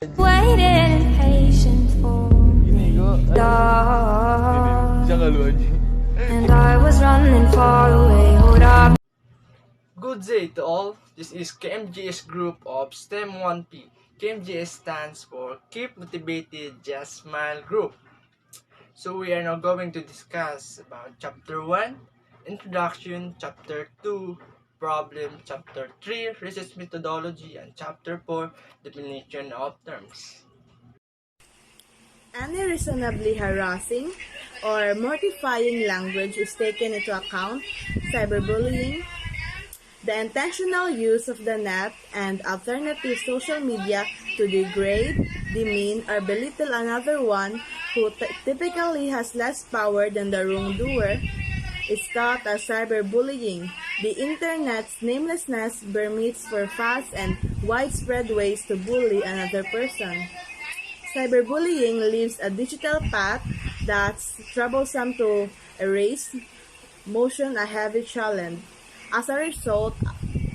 Waited impatient for love, and I was running far away. Hold up. Good day to all. This is KMGS Group of STEM 1P. KMGS stands for Keep Motivated Just Smile Group. So we are now going to discuss about Chapter 1, Introduction, Chapter 2, Problem, Chapter 3, Research Methodology, and Chapter 4, Definition of Terms. Any reasonably harassing or mortifying language is taken into account. Cyberbullying, the intentional use of the net and alternative social media to degrade, demean, or belittle another one who typically has less power than the wrongdoer is taught as cyberbullying. The Internet's namelessness permits for fast and widespread ways to bully another person. Cyberbullying leaves a digital path that's troublesome to erase, motion a heavy challenge. As a result,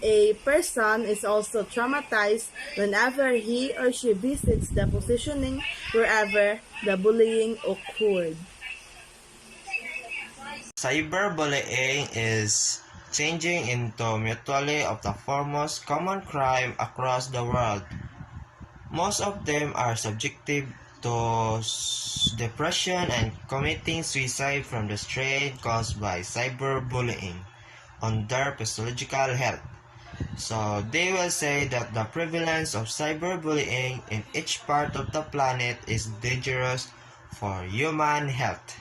a person is also traumatized whenever he or she visits the positioning wherever the bullying occurred. Cyberbullying is changing into mutually of the foremost common crime across the world. Most of them are subjective to depression and committing suicide from the strain caused by cyberbullying on their physiological health. So they will say that the prevalence of cyberbullying in each part of the planet is dangerous for human health.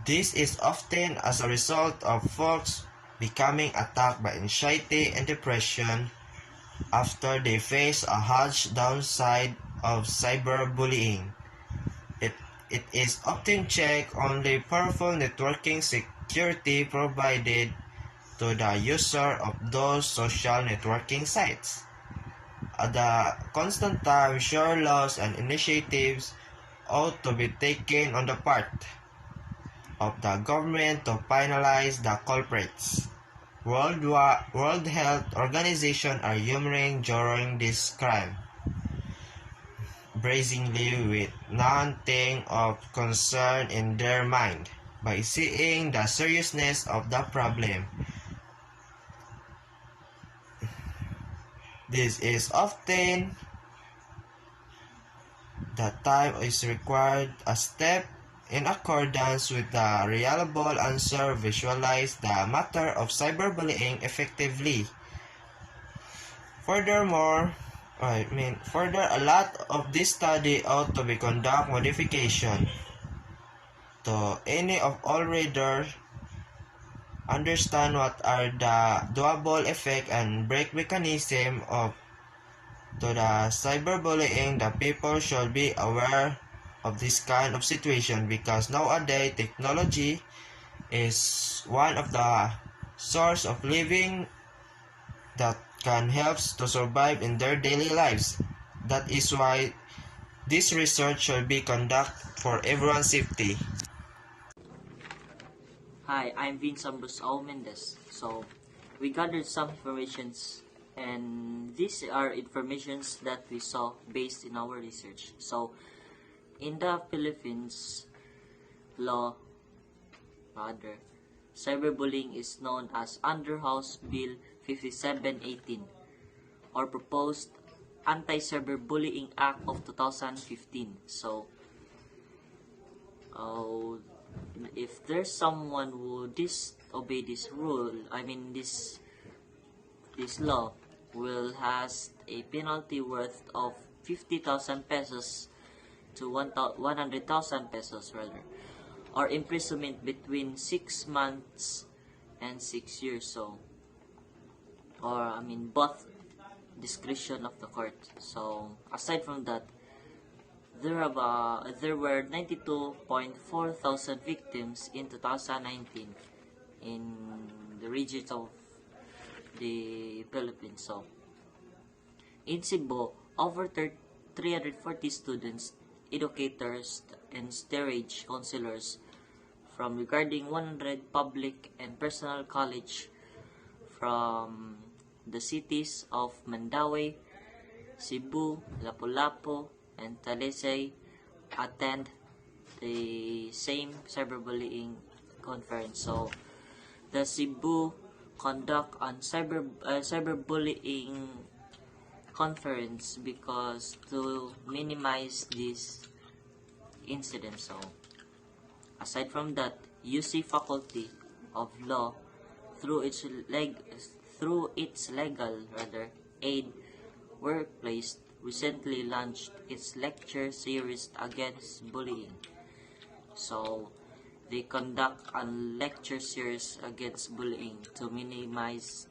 This is often as a result of folks becoming attacked by anxiety and depression after they face a harsh downside of cyberbullying. It is often checked only powerful networking security provided to the user of those social networking sites. At the constant time, sure laws and initiatives ought to be taken on the part of the government to penalize the culprits. World Health Organization are humoring during this crime, brazenly with nothing of concern in their mind, by seeing the seriousness of the problem. This is often the time is required a step in accordance with the reliable answer visualize the matter of cyberbullying effectively. Further, a lot of this study ought to be conduct modification to any of all readers understand what are the doable effect and break mechanism of to the cyberbullying. The people should be aware of this kind of situation because nowadays technology is one of the source of living that can help to survive in their daily lives. That is why this research should be conducted for everyone's safety. Hi, I'm Vince Ambrose Mendes. So, we gathered some informations, and these are informations that we saw based in our research. So, in the Philippines law, cyberbullying is known as Under House Bill 5718 or Proposed Anti-Cyberbullying Act of 2015. So, if there's someone who disobey this rule, this law will has a penalty worth of 50,000 pesos to 100,000 pesos rather, or imprisonment between 6 months and 6 years. So, both discretion of the court. So, aside from that, there were 92.4 thousand victims in 2019 in the regions of the Philippines. So, in Cebu, over 340 students, educators, and steerage counselors from regarding 100 public and personal college from the cities of Mandaue, Cebu, Lapu-Lapu, and Talesay attend the same cyberbullying conference. So the Cebu conduct on cyberbullying conference because to minimize this incident. So aside from that, UC Faculty of Law through its legal aid workplace recently launched its lecture series against bullying. So they conduct a lecture series against bullying to minimize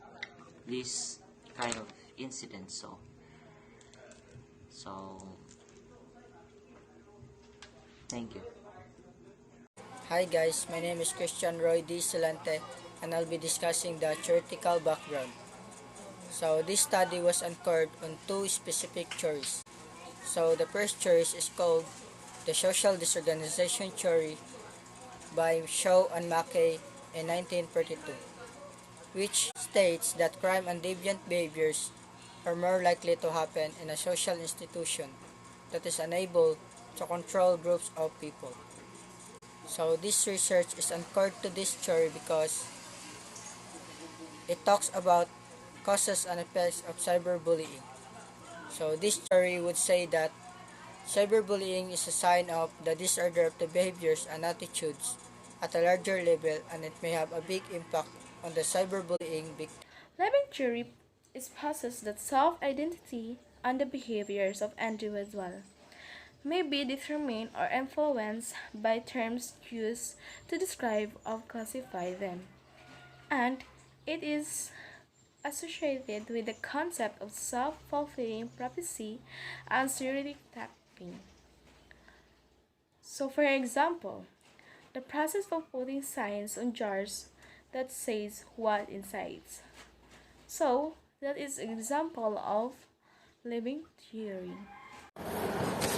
this kind of incident. So thank you. Hi guys, my name is Christian Roy D. Silante and I'll be discussing the theoretical background. So this study was anchored on two specific theories. So the first theory is called the social disorganization theory by Shaw and Mackey in 1942, which states that crime and deviant behaviors are more likely to happen in a social institution that is unable to control groups of people. So this research is anchored to this theory because it talks about causes and effects of cyberbullying. So this theory would say that cyberbullying is a sign of the disorder of the behaviors and attitudes at a larger level, and it may have a big impact on the cyberbullying victim. Living theory possesses that self-identity and the behaviors of individuals may be determined or influenced by terms used to describe or classify them, and it is associated with the concept of self-fulfilling prophecy and stereotyping. So, for example, the process of putting signs on jars that says what inside. So, that is an example of living theory.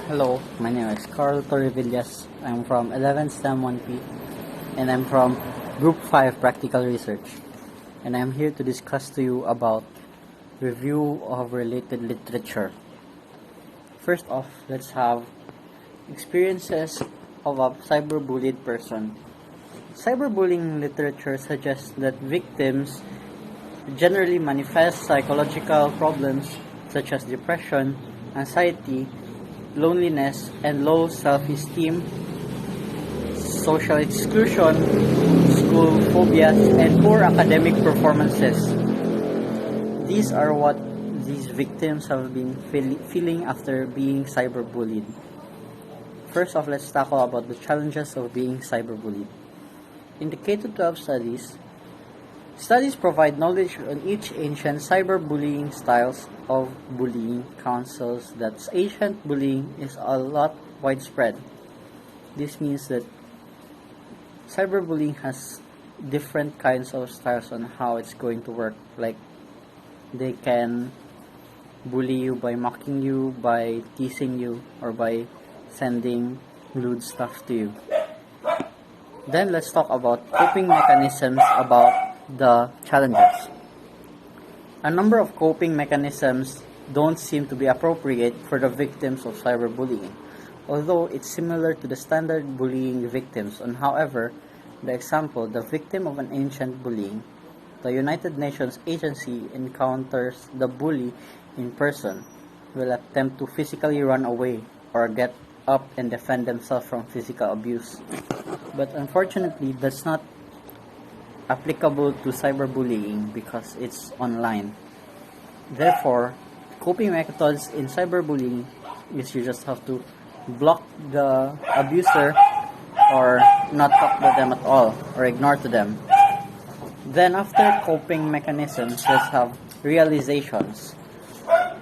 Hello, my name is Carl Torrevillas. I'm from 11 STEM 1P and I'm from Group 5 Practical Research. And I'm here to discuss to you about review of related literature. First off, let's have experiences of a cyberbullied person. Cyberbullying literature suggests that victims generally manifest psychological problems such as depression, anxiety, loneliness, and low self-esteem, social exclusion, school phobias, and poor academic performances. These are what these victims have been feeling after being cyberbullied. First off, let's tackle about the challenges of being cyberbullied. In the K-12 studies provide knowledge on each ancient cyberbullying styles of bullying counsels that ancient bullying is a lot widespread. This means that cyberbullying has different kinds of styles on how it's going to work. Like, they can bully you by mocking you, by teasing you, or by sending lewd stuff to you. Then let's talk about coping mechanisms about the challenges. A number of coping mechanisms don't seem to be appropriate for the victims of cyberbullying, although it's similar to the standard bullying victims. However, the example, the victim of an ancient bullying, the United Nations agency encounters the bully in person, will attempt to physically run away or get up and defend themselves from physical abuse. But unfortunately, that's not applicable to cyberbullying because it's online. Therefore, coping methods in cyberbullying is you just have to block the abuser or not talk to them at all or ignore to them. Then after coping mechanisms, let's have realizations.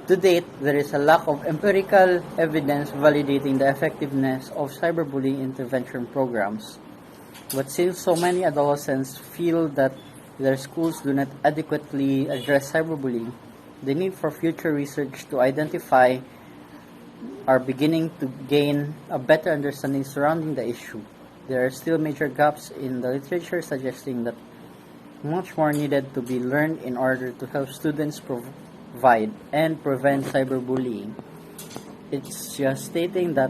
To date, there is a lack of empirical evidence validating the effectiveness of cyberbullying intervention programs. But since so many adolescents feel that their schools do not adequately address cyberbullying, the need for future research to identify are beginning to gain a better understanding surrounding the issue. There are still major gaps in the literature suggesting that much more needed to be learned in order to help students provide and prevent cyberbullying. It's just stating that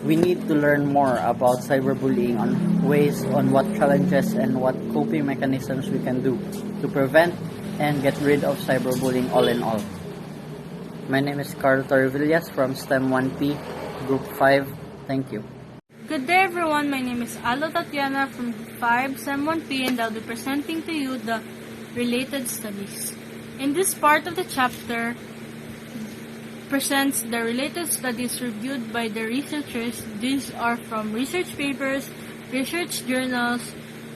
we need to learn more about cyberbullying on ways on what challenges and what coping mechanisms we can do to prevent and get rid of cyberbullying all in all. My name is Carl Torrevillas from STEM 1P, Group 5. Thank you. Good day everyone, my name is Alo Tatiana from Group 5, STEM 1P, and I'll be presenting to you the related studies. In this part of the chapter, presents the related studies reviewed by the researchers. These are from research papers, research journals,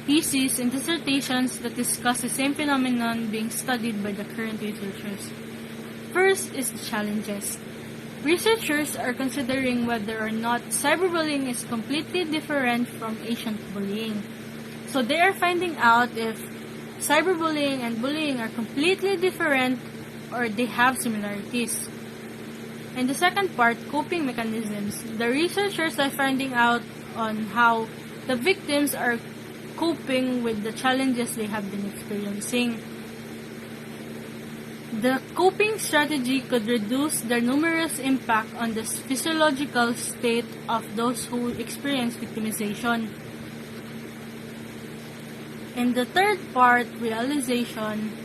theses, and dissertations that discuss the same phenomenon being studied by the current researchers. First is the challenges. Researchers are considering whether or not cyberbullying is completely different from ancient bullying. So they are finding out if cyberbullying and bullying are completely different or they have similarities. In the second part, coping mechanisms, the researchers are finding out on how the victims are coping with the challenges they have been experiencing. The coping strategy could reduce the numerous impact on the physiological state of those who experience victimization. In the third part, realization,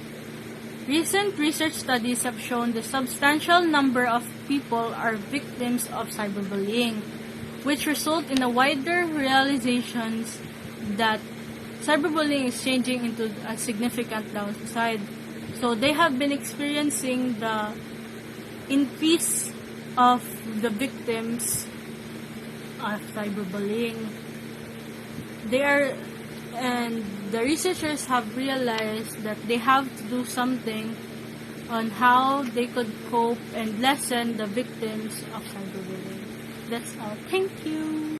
recent research studies have shown the substantial number of people are victims of cyberbullying, which result in a wider realizations that cyberbullying is changing into a significant downside. So they have been experiencing the increase of the victims of cyberbullying. And the researchers have realized that they have to do something on how they could cope and lessen the victims of cyberbullying. That's all. Thank you.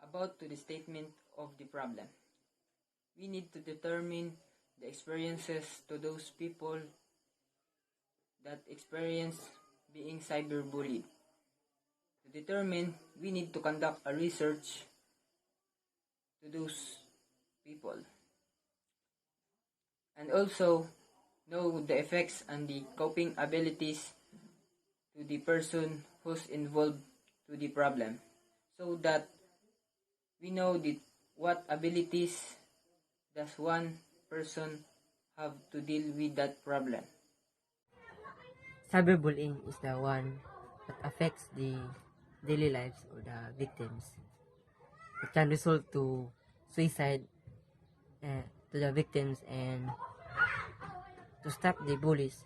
About to the statement of the problem. We need to determine the experiences to those people that experience being cyberbullied. To determine, we need to conduct a research to those people. And also, know the effects and the coping abilities to the person who's involved to the problem, so that we know what abilities does one person have to deal with that problem. Cyberbullying is the one that affects the daily lives of the victims. It can result to suicide to the victims, and to stop the bullies,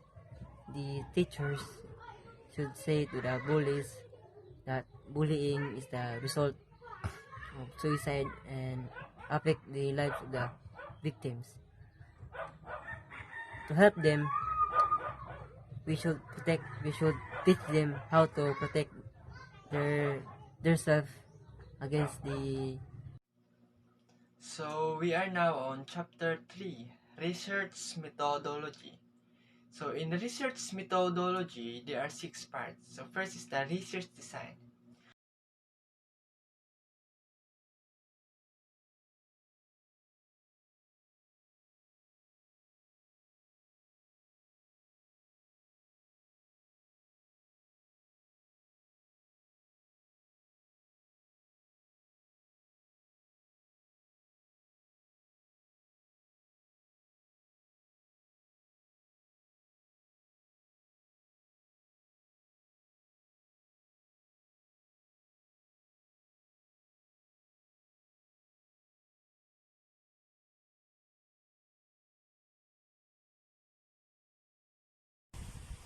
the teachers should say to the bullies that bullying is the result of suicide and affect the lives of the victims. To help them, we should teach them how to protect their self against the. So we are now on chapter 3, research methodology. So in the research methodology, there are 6 parts. So first is the research design.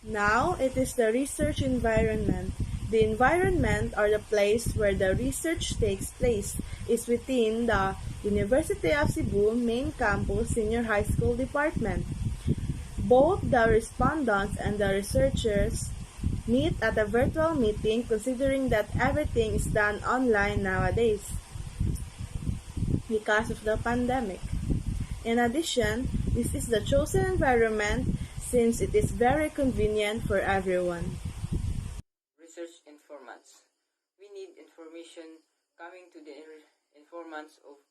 Now, it is the research environment. The environment, or the place where the research takes place, is within the University of Cebu main campus senior high school department. Both the respondents and the researchers meet at a virtual meeting, considering that everything is done online nowadays because of the pandemic. In addition, this is the chosen environment since it is very convenient for everyone. Research informants. We need information coming to the informants of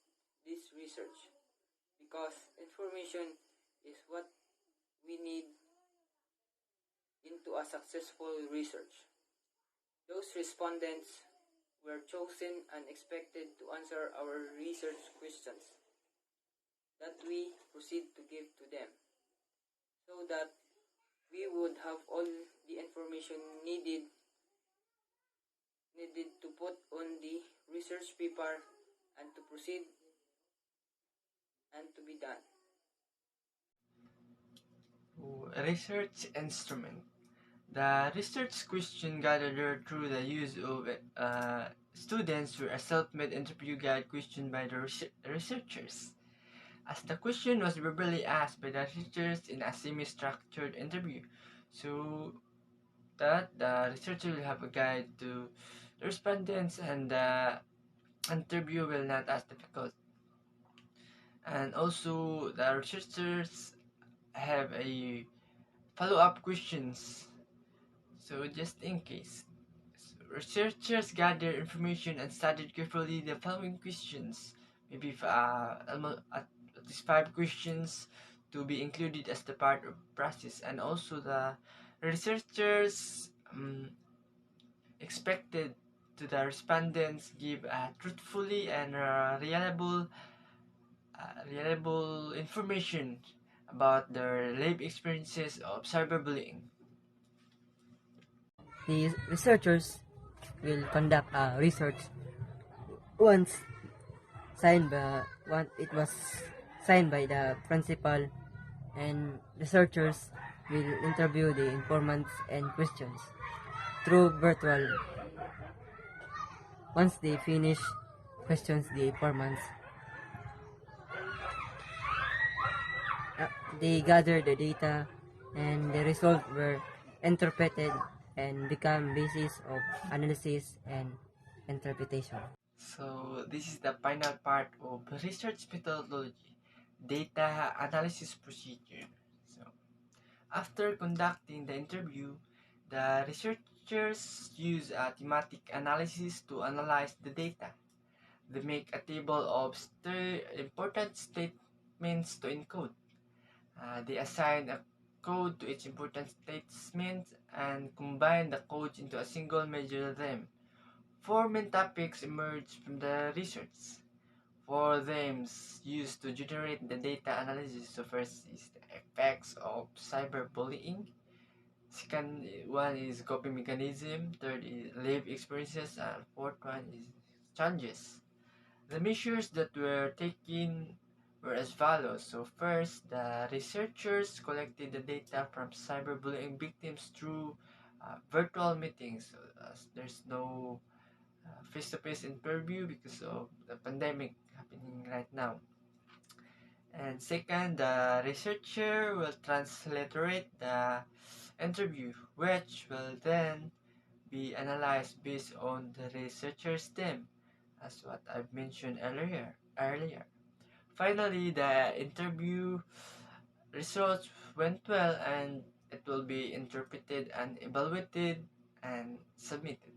this research, because information is what we need into a successful research. Those respondents were chosen and expected to answer our research questions that we proceed to give to them, so that we would have all the information needed to put on the research paper and to proceed and to be done. Research instrument. The research question gathered through the use of students were a self-made interview guide question by the researchers. As the question was verbally asked by the researchers in a semi-structured interview, so that the researcher will have a guide to the respondents and the interview will not as difficult. And also the researchers have a follow-up questions, so just in case. So researchers gathered information and studied carefully the following questions, maybe almost at least 5 questions to be included as the part of process. And also the researchers expected to the respondents give truthfully and reliable information about their life experiences of cyberbullying. The researchers will conduct a research once it was signed by the principal, and researchers will interview the informants and questions through virtual. Once they finish questions the informants, they gather the data and the results were interpreted and become basis of analysis and interpretation. So this is the final part of research methodology, data analysis procedure. So after conducting the interview, the researchers use a thematic analysis to analyze the data. They make a table of important statements to encode. They assign a code to each important statement and combine the codes into a single measure them. 4 main topics emerge from the research. 4 themes used to generate the data analysis. So first is the effects of cyberbullying. Second one is coping mechanism. Third is lived experiences. And fourth one is challenges. The measures that were taken were as follows. So first, the researchers collected the data from cyberbullying victims through virtual meetings. So, there's no face-to-face interview because of the pandemic happening right now. And second, the researcher will transliterate the interview, which will then be analyzed based on the researcher's theme, as what I've mentioned earlier. Finally, the interview results went well and it will be interpreted and evaluated and submitted.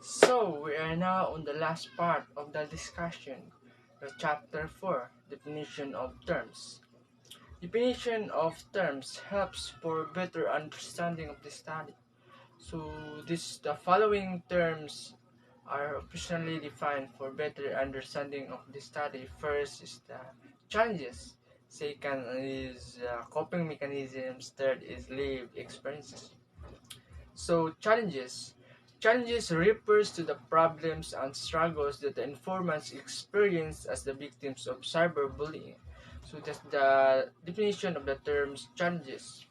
So, we are now on the last part of the discussion, the chapter 4, definition of terms. Definition of terms helps for better understanding of the study. So, the following terms are officially defined for better understanding of the study. First is the challenges. Second is coping mechanisms. Third is lived experiences. So challenges. Challenges refers to the problems and struggles that the informants experience as the victims of cyberbullying. So that's the definition of the terms challenges.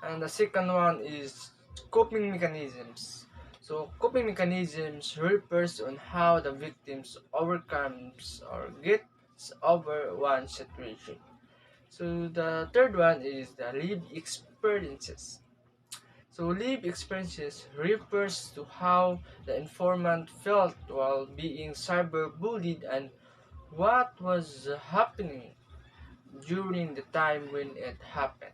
And the second one is coping mechanisms. So coping mechanisms refers on how the victims overcomes or gets over one situation. So the third one is the lived experiences. So lived experiences refers to how the informant felt while being cyberbullied and what was happening during the time when it happened.